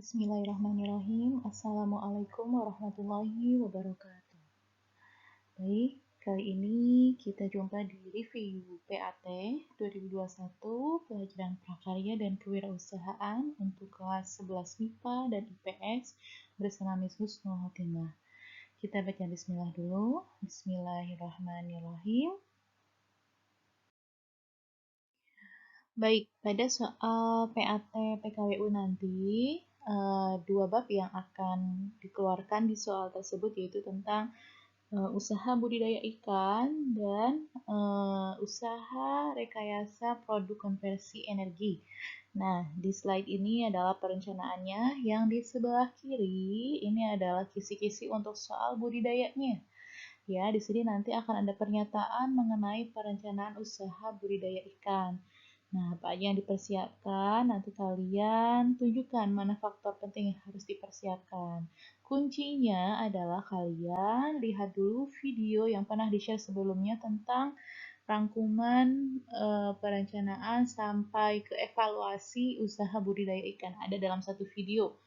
Bismillahirrahmanirrahim. Assalamualaikum warahmatullahi wabarakatuh. Baik, kali ini kita jumpa di review PAT 2021 pelajaran prakarya dan kewirausahaan untuk kelas 11 MIPA dan IPS bersama Miss Husnul Khotimah. Kita baca bismillah dulu. Bismillahirrahmanirrahim. Baik, pada soal PAT PKWU nanti, dua bab yang akan dikeluarkan di soal tersebut yaitu tentang usaha budidaya ikan dan usaha rekayasa produk konversi energi. Nah, di slide ini adalah perencanaannya. Yang di sebelah kiri ini adalah kisi-kisi untuk soal budidayanya. Ya, di sini nanti akan ada pernyataan mengenai perencanaan usaha budidaya ikan. Nah, apa aja yang dipersiapkan, nanti kalian tunjukkan mana faktor penting yang harus dipersiapkan. Kuncinya adalah kalian lihat dulu video yang pernah di-share sebelumnya tentang rangkuman perencanaan sampai ke evaluasi usaha budidaya ikan. Ada dalam satu video,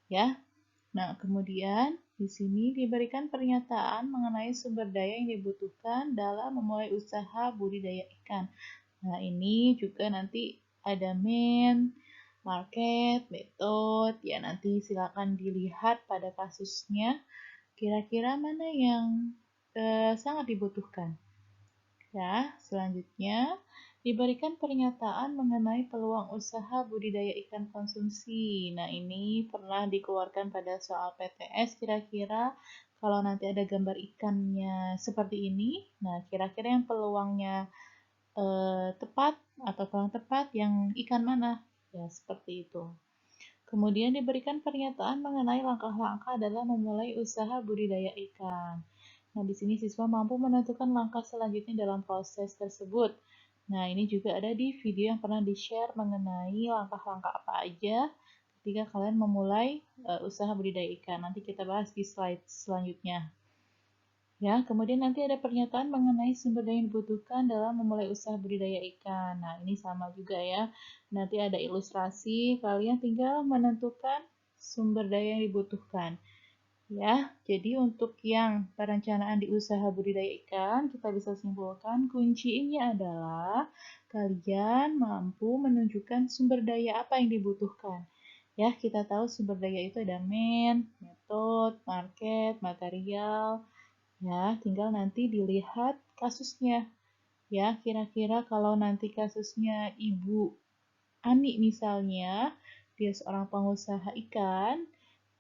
ya. Nah, kemudian di sini diberikan pernyataan mengenai sumber daya yang dibutuhkan dalam memulai usaha budidaya ikan. Nah, ini juga nanti ada main, market, metode. Ya, nanti silakan dilihat pada kasusnya kira-kira mana yang sangat dibutuhkan. Ya, selanjutnya diberikan pernyataan mengenai peluang usaha budidaya ikan konsumsi. Nah, ini pernah dikeluarkan pada soal PTS. Kira-kira kalau nanti ada gambar ikannya seperti ini, nah kira-kira yang peluangnya tepat atau kurang tepat yang ikan mana? Ya, seperti itu. Kemudian diberikan pernyataan mengenai langkah-langkah dalam memulai usaha budidaya ikan. Nah, di sini siswa mampu menentukan langkah selanjutnya dalam proses tersebut. Nah, ini juga ada di video yang pernah di-share mengenai langkah-langkah apa aja ketika kalian memulai usaha budidaya ikan. Nanti kita bahas di slide selanjutnya. Ya, kemudian nanti ada pernyataan mengenai sumber daya yang dibutuhkan dalam memulai usaha budidaya ikan. Nah, ini sama juga ya. Nanti ada ilustrasi, kalian tinggal menentukan sumber daya yang dibutuhkan. Ya, jadi untuk yang perencanaan di usaha budidaya ikan, kita bisa simpulkan kuncinya adalah kalian mampu menunjukkan sumber daya apa yang dibutuhkan. Ya, kita tahu sumber daya itu ada main, metode, market, material. Ya, tinggal nanti dilihat kasusnya. Ya, kira-kira kalau nanti kasusnya Ibu Ani misalnya, dia seorang pengusaha ikan,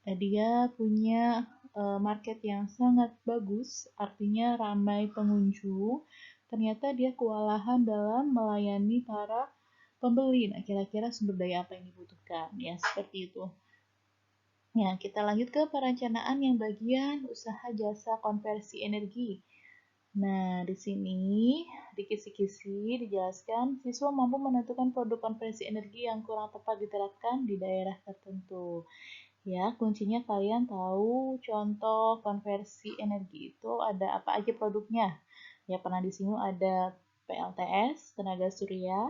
dia punya market yang sangat bagus, artinya ramai pengunjung. Ternyata dia kewalahan dalam melayani para pembeli. Nah, kira-kira sumber daya apa yang dibutuhkan? Ya, seperti itu. Ya, kita lanjut ke perencanaan yang bagian usaha jasa konversi energi. Nah, di sini di kisi-kisi dijelaskan siswa mampu menentukan produk konversi energi yang kurang tepat diterapkan di daerah tertentu. Ya, kuncinya kalian tahu contoh konversi energi itu ada apa aja produknya. Ya, pernah disinggung ada PLTS, tenaga surya,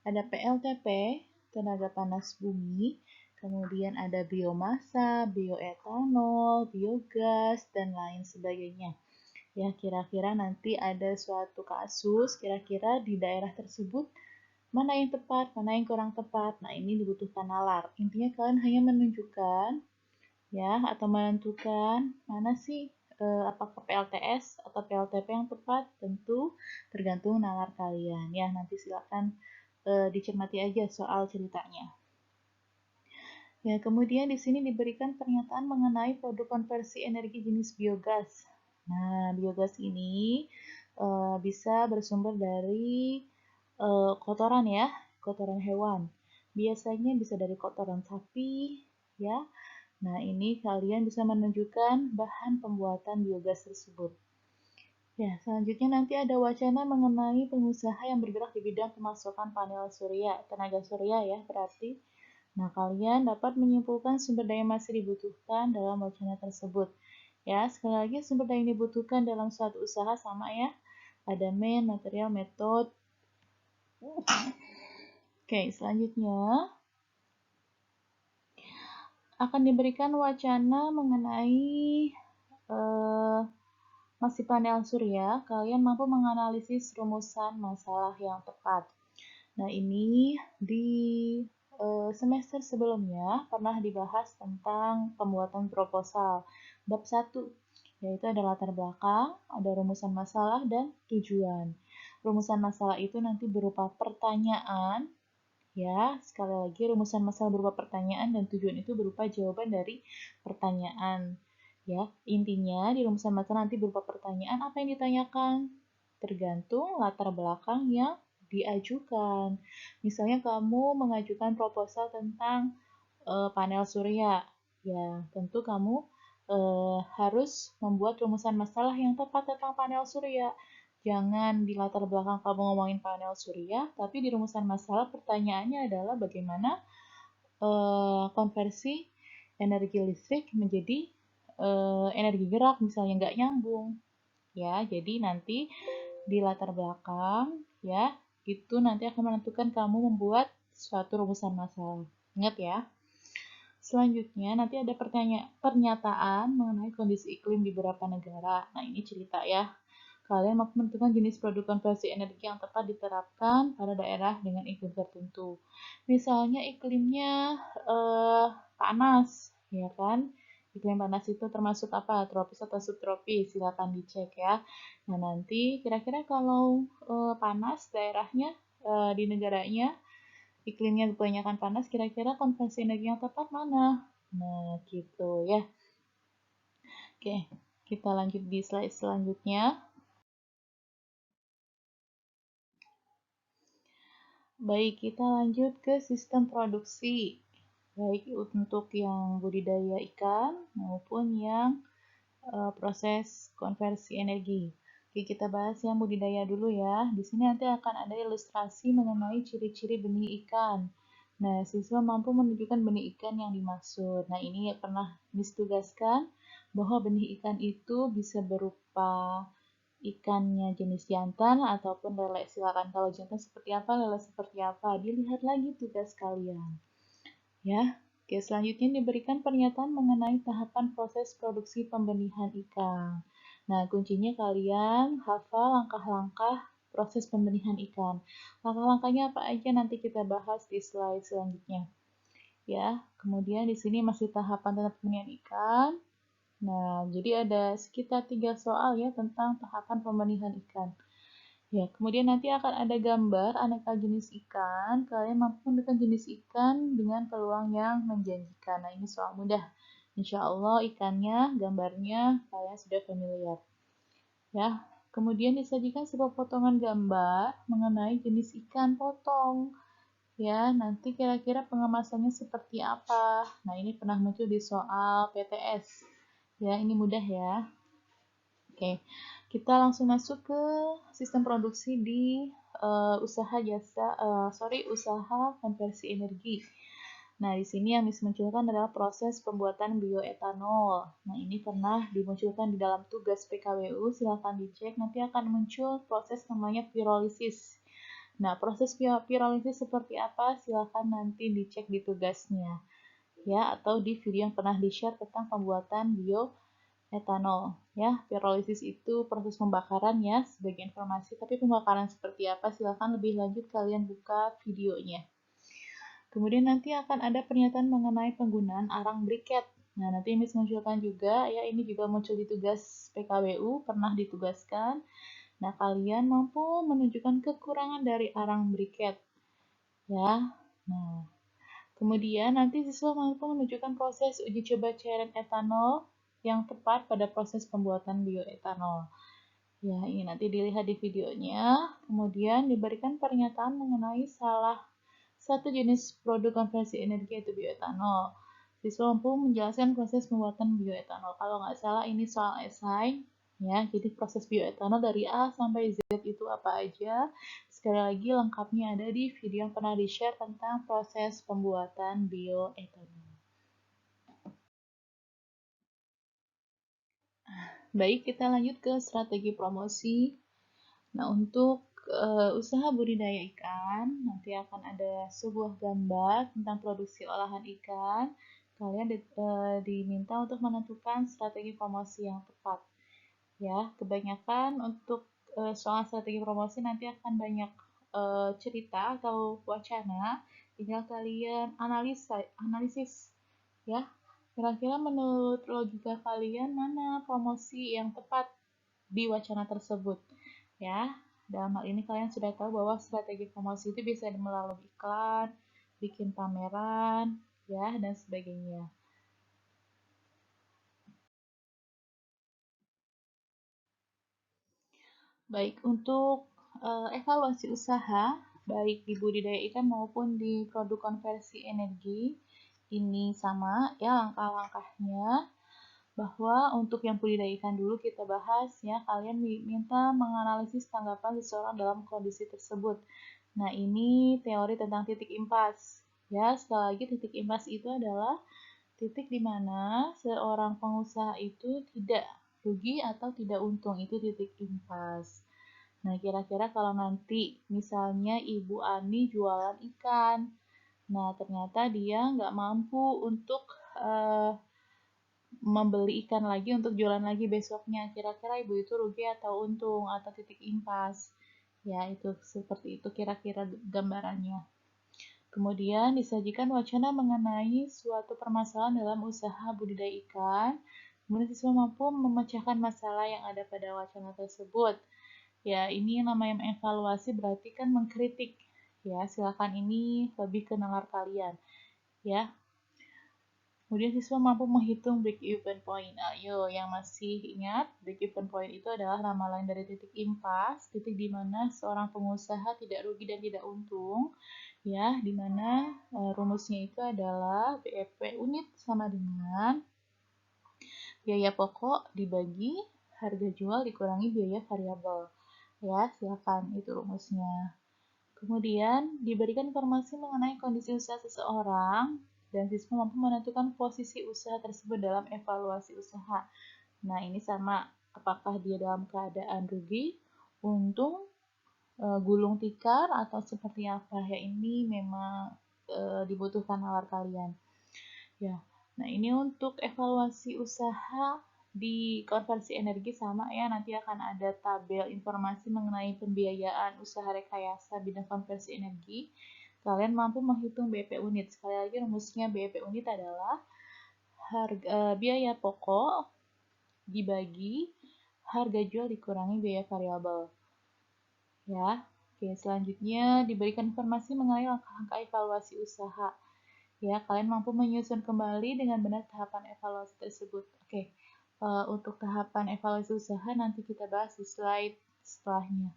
ada PLTP, tenaga panas bumi, kemudian ada biomasa, bioetanol, biogas, dan lain sebagainya. Ya, kira-kira nanti ada suatu kasus, kira-kira di daerah tersebut mana yang tepat, mana yang kurang tepat. Nah, ini dibutuhkan nalar. Intinya kalian hanya menunjukkan ya atau menentukan mana sih apakah PLTS atau PLTP yang tepat, tentu tergantung nalar kalian. Ya, nanti silakan dicermati aja soal ceritanya. Ya, kemudian di sini diberikan pernyataan mengenai produk konversi energi jenis biogas. Nah, biogas ini bisa bersumber dari kotoran ya, kotoran hewan. Biasanya bisa dari kotoran sapi, ya. Nah, ini kalian bisa menunjukkan bahan pembuatan biogas tersebut. Ya, selanjutnya nanti ada wacana mengenai pengusaha yang bergerak di bidang pemasukan panel surya, tenaga surya ya, berarti. Nah, kalian dapat menyimpulkan sumber daya masih dibutuhkan dalam wacana tersebut. Ya, sekali lagi sumber daya yang dibutuhkan dalam suatu usaha sama ya. Ada main, material, metode. Oke, selanjutnya akan diberikan wacana mengenai masih panel surya, kalian mampu menganalisis rumusan masalah yang tepat. Nah, ini di semester sebelumnya pernah dibahas tentang pembuatan proposal bab 1, yaitu ada latar belakang, ada rumusan masalah, dan tujuan. Rumusan masalah itu nanti berupa pertanyaan, ya, sekali lagi rumusan masalah berupa pertanyaan dan tujuan itu berupa jawaban dari pertanyaan. Ya, intinya di rumusan masalah nanti berupa pertanyaan apa yang ditanyakan tergantung latar belakang yang diajukan. Misalnya kamu mengajukan proposal tentang panel surya, ya tentu kamu harus membuat rumusan masalah yang tepat tentang panel surya. Jangan di latar belakang kamu ngomongin panel surya, tapi di rumusan masalah pertanyaannya adalah bagaimana konversi energi listrik menjadi energi gerak, misalnya nggak nyambung. Ya, jadi nanti di latar belakang, ya, itu nanti akan menentukan kamu membuat suatu rumusan masalah. Ingat ya. Selanjutnya, nanti ada pernyataan mengenai kondisi iklim di beberapa negara. Nah, ini cerita ya. Kalian mampu menentukan jenis produk konversi energi yang tepat diterapkan pada daerah dengan iklim tertentu. Misalnya iklimnya panas, ya kan? Iklim panas itu termasuk apa? Tropis atau subtropis? Silakan dicek ya. Nah, nanti kira-kira kalau panas daerahnya di negaranya, iklimnya kebanyakan panas, kira-kira konversi energi yang tepat mana? Nah, gitu ya. Oke, kita lanjut di slide selanjutnya. Baik, kita lanjut ke sistem produksi. Baik untuk yang budidaya ikan maupun yang proses konversi energi. Oke, kita bahas yang budidaya dulu ya. Di sini nanti akan ada ilustrasi mengenai ciri-ciri benih ikan. Nah, siswa mampu menunjukkan benih ikan yang dimaksud. Nah, ini pernah ditugaskan bahwa benih ikan itu bisa berupa ikannya jenis jantan ataupun lele. Silakan kalau jantan seperti apa, lele seperti apa. Dilihat lagi tugas kalian. Ya, oke, selanjutnya diberikan pernyataan mengenai tahapan proses produksi pembenihan ikan. Nah, kuncinya kalian hafal langkah-langkah proses pembenihan ikan. Langkah-langkahnya apa aja nanti kita bahas di slide selanjutnya. Ya, kemudian di sini masih tahapan tentang pembenihan ikan. Nah, jadi ada sekitar 3 soal ya tentang tahapan pembenihan ikan. Ya, kemudian nanti akan ada gambar aneka jenis ikan. Kalian mampu menentukan jenis ikan dengan peluang yang menjanjikan. Nah, ini soal mudah. Insya Allah ikannya, gambarnya kalian sudah familiar. Ya, kemudian disajikan sebuah potongan gambar mengenai jenis ikan potong. Ya, nanti kira-kira pengemasannya seperti apa. Nah, ini pernah muncul di soal PTS. Ya, ini mudah ya. Oke, kita langsung masuk ke sistem produksi di usaha konversi energi. Nah, di sini yang dimunculkan adalah proses pembuatan bioetanol. Nah, ini pernah dimunculkan di dalam tugas PKWU, silahkan dicek. Nanti akan muncul proses namanya pirolisis. Nah, proses pirolisis seperti apa? Silahkan nanti dicek di tugasnya, ya, atau di video yang pernah di-share tentang pembuatan bioetanol. Ya, pirolisis itu proses pembakaran ya, sebagai informasi. Tapi pembakaran seperti apa? Silahkan lebih lanjut kalian buka videonya. Kemudian nanti akan ada pernyataan mengenai penggunaan arang briket. Nah, nanti Miss munculkan juga, ya ini juga muncul di tugas PKWU, pernah ditugaskan. Nah, kalian mampu menunjukkan kekurangan dari arang briket. Ya, nah, kemudian nanti siswa mampu menunjukkan proses uji coba cairan etanol yang tepat pada proses pembuatan bioetanol. Ya, ini nanti dilihat di videonya. Kemudian diberikan pernyataan mengenai salah satu jenis produk konversi energi yaitu bioetanol. Siswa mampu menjelaskan proses pembuatan bioetanol. Kalau nggak salah ini soal esai, ya. Jadi proses bioetanol dari A sampai Z itu apa aja. Sekali lagi lengkapnya ada di video yang pernah di-share tentang proses pembuatan bioetanol. Baik, kita lanjut ke strategi promosi. Nah, untuk usaha budidaya ikan, nanti akan ada sebuah gambar tentang produksi olahan ikan. kalian diminta untuk menentukan strategi promosi yang tepat. Ya, kebanyakan untuk soal strategi promosi nanti akan banyak cerita atau wacana, tinggal kalian analisis ya. Kira-kira menurut logika kalian mana promosi yang tepat di wacana tersebut? Ya, dalam hal ini kalian sudah tahu bahwa strategi promosi itu bisa melalui iklan, bikin pameran, ya, dan sebagainya. Baik, untuk evaluasi usaha, baik di budidaya ikan maupun di produk konversi energi, ini sama ya langkah-langkahnya. Bahwa untuk yang budidaya ikan dulu kita bahas ya, kalian diminta menganalisis tanggapan seseorang dalam kondisi tersebut. Nah, ini teori tentang titik impas. Ya, sekali lagi titik impas itu adalah titik di mana seorang pengusaha itu tidak rugi atau tidak untung, itu titik impas. Nah, kira-kira kalau nanti misalnya Ibu Ani jualan ikan, nah ternyata dia nggak mampu untuk membeli ikan lagi untuk jualan lagi besoknya. Kira-kira Ibu itu rugi atau untung atau titik impas. Ya, itu seperti itu kira-kira gambarannya. Kemudian disajikan wacana mengenai suatu permasalahan dalam usaha budidaya ikan. Kemudian siswa mampu memecahkan masalah yang ada pada wacana tersebut. Ya, ini yang namanya mengevaluasi berarti kan mengkritik. Ya, silakan ini lebih ke nalar kalian. Ya, kemudian siswa mampu menghitung break-even point. Ayo, yang masih ingat, break-even point itu adalah nama lain dari titik impas, titik di mana seorang pengusaha tidak rugi dan tidak untung, ya, di mana rumusnya itu adalah BEP unit sama dengan biaya pokok dibagi harga jual dikurangi biaya variabel. Ya, silakan itu rumusnya. Kemudian, diberikan informasi mengenai kondisi usaha seseorang dan siswa mampu menentukan posisi usaha tersebut dalam evaluasi usaha. Nah, ini sama, apakah dia dalam keadaan rugi, untung, gulung tikar, atau seperti apa. Ya, ini memang dibutuhkan nalar kalian. Ya, nah ini untuk evaluasi usaha di konversi energi sama ya, nanti akan ada tabel informasi mengenai pembiayaan usaha rekayasa bidang konversi energi. Kalian mampu menghitung BP unit. Sekali lagi rumusnya BP unit adalah biaya pokok dibagi harga jual dikurangi biaya variabel. Ya, oke, selanjutnya diberikan informasi mengenai langkah-langkah evaluasi usaha. Ya, kalian mampu menyusun kembali dengan benar tahapan evaluasi tersebut. Oke, untuk tahapan evaluasi usaha nanti kita bahas di slide setelahnya.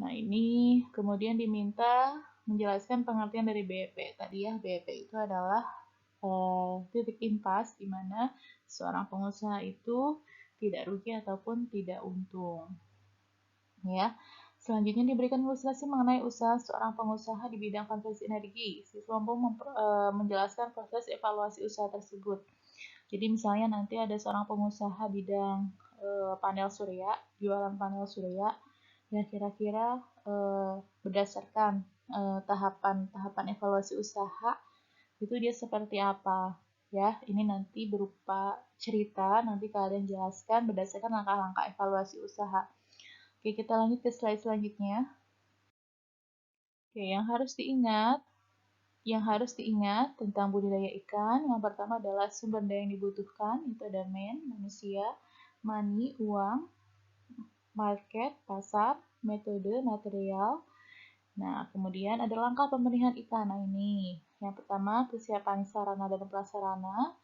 Nah, ini kemudian diminta menjelaskan pengertian dari BEP. Tadi ya, BEP itu adalah titik impas di mana seorang pengusaha itu tidak rugi ataupun tidak untung. Ya. Selanjutnya diberikan ilustrasi mengenai usaha seorang pengusaha di bidang konversi energi. Siswa mampu menjelaskan proses evaluasi usaha tersebut. Jadi misalnya nanti ada seorang pengusaha bidang panel surya, jualan panel surya, ya kira-kira berdasarkan tahapan-tahapan evaluasi usaha itu dia seperti apa. Ya, ini nanti berupa cerita, nanti kalian jelaskan berdasarkan langkah-langkah evaluasi usaha. Oke, kita lanjut ke slide selanjutnya. Oke, yang harus diingat tentang budidaya ikan, yang pertama adalah sumber daya yang dibutuhkan, itu ada manusia, money, uang, market, pasar, metode, material. Nah, kemudian ada langkah pemilihan ikan. Nah, ini yang pertama persiapan sarana dan prasarana,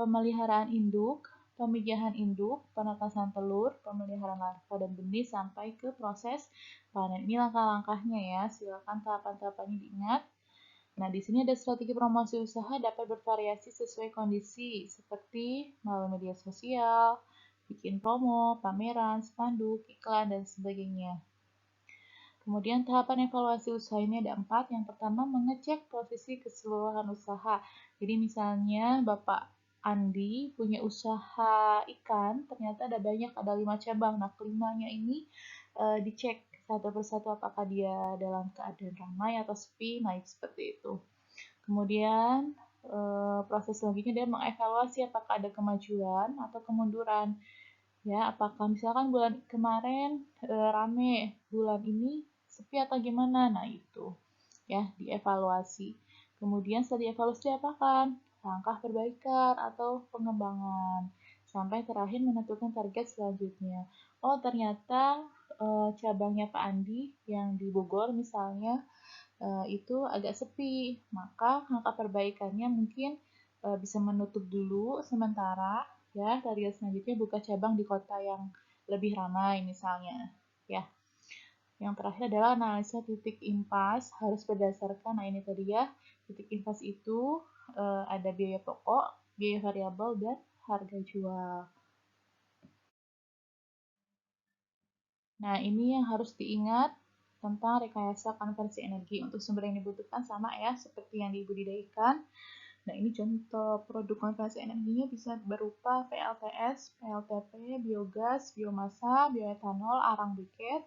pemeliharaan induk, pemijahan induk, penetasan telur, pemeliharaan larva dan benih sampai ke proses panen. Ini langkah-langkahnya ya, silakan tahapan-tahapannya diingat. Nah, di sini ada strategi promosi usaha dapat bervariasi sesuai kondisi, seperti melalui media sosial, bikin promo, pameran, spanduk, iklan, dan sebagainya. Kemudian tahapan evaluasi usaha ini ada 4. Yang pertama, mengecek posisi keseluruhan usaha. Jadi misalnya Bapak Andi punya usaha ikan, ternyata ada banyak, ada 5 cabang. Nah, kelimanya ini dicek satu persatu apakah dia dalam keadaan ramai atau sepi, nah seperti itu. Kemudian proses selanjutnya dia mengevaluasi apakah ada kemajuan atau kemunduran. Ya, apakah misalkan bulan kemarin rame, bulan ini sepi atau gimana? Nah, itu ya dievaluasi. Kemudian setelah dievaluasi apakan? Langkah perbaikan atau pengembangan. Sampai terakhir menentukan target selanjutnya. Oh, ternyata cabangnya Pak Andi yang di Bogor misalnya itu agak sepi, maka langkah perbaikannya mungkin bisa menutup dulu sementara ya, target selanjutnya buka cabang di kota yang lebih ramai misalnya. Ya, yang terakhir adalah analisa titik impas harus berdasarkan, nah ini tadi ya, titik impas itu ada biaya pokok, biaya variabel, dan harga jual. Nah, ini yang harus diingat tentang rekayasa konversi energi untuk sumber yang dibutuhkan sama ya, seperti yang dibudidayakan. Nah, ini contoh produk konversi energinya bisa berupa PLTS, PLTP, biogas, biomasa, bioetanol, arang briket,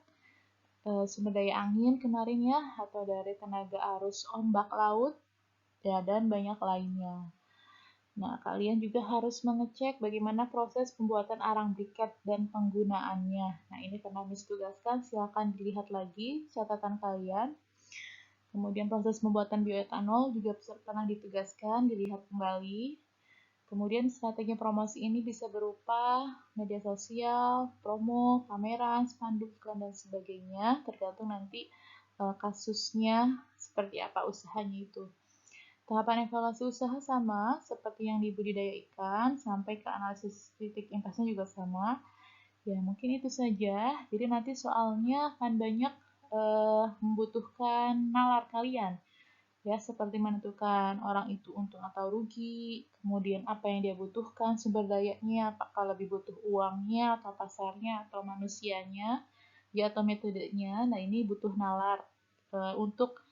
sumber daya angin kemarin ya, atau dari tenaga arus ombak laut, ya, dan banyak lainnya. Nah, kalian juga harus mengecek bagaimana proses pembuatan arang briket dan penggunaannya. Nah, ini pernah Miss tugaskan, silakan dilihat lagi catatan kalian. Kemudian proses pembuatan bioetanol juga pernah ditugaskan, dilihat kembali. Kemudian strategi promosi ini bisa berupa media sosial, promo, pameran, spanduk, iklan, dan sebagainya, tergantung nanti kasusnya seperti apa usahanya itu. Tahapan evaluasi usaha sama seperti yang dibudidaya ikan, sampai ke analisis titik impasnya juga sama. Ya, mungkin itu saja. Jadi nanti soalnya akan banyak membutuhkan nalar kalian. Ya, seperti menentukan orang itu untung atau rugi, kemudian apa yang dia butuhkan, sumber dayanya, apakah lebih butuh uangnya, atau pasarnya, atau manusianya, ya, atau metodenya. Nah, ini butuh nalar untuk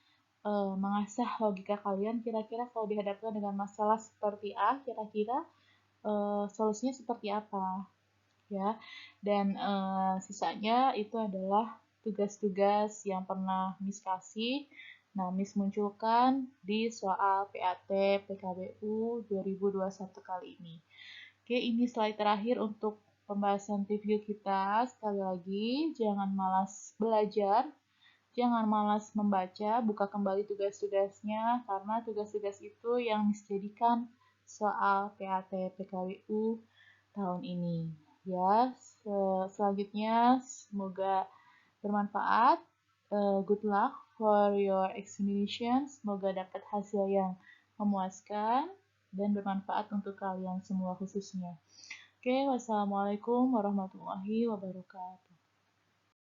mengasah logika kalian, kira-kira kalau dihadapkan dengan masalah seperti A, kira-kira solusinya seperti apa, ya. Dan sisanya itu adalah tugas-tugas yang pernah Miss kasih. Nah, Miss munculkan di soal PAT PKBU 2021 kali ini. Oke, ini slide terakhir untuk pembahasan review kita. Sekali lagi, jangan malas belajar, jangan malas membaca, buka kembali tugas-tugasnya, karena tugas-tugas itu yang dijadikan soal PAT PKWU tahun ini. Ya, selanjutnya semoga bermanfaat. Good luck for your examination. Semoga dapat hasil yang memuaskan dan bermanfaat untuk kalian semua khususnya. Oke, wassalamualaikum warahmatullahi wabarakatuh.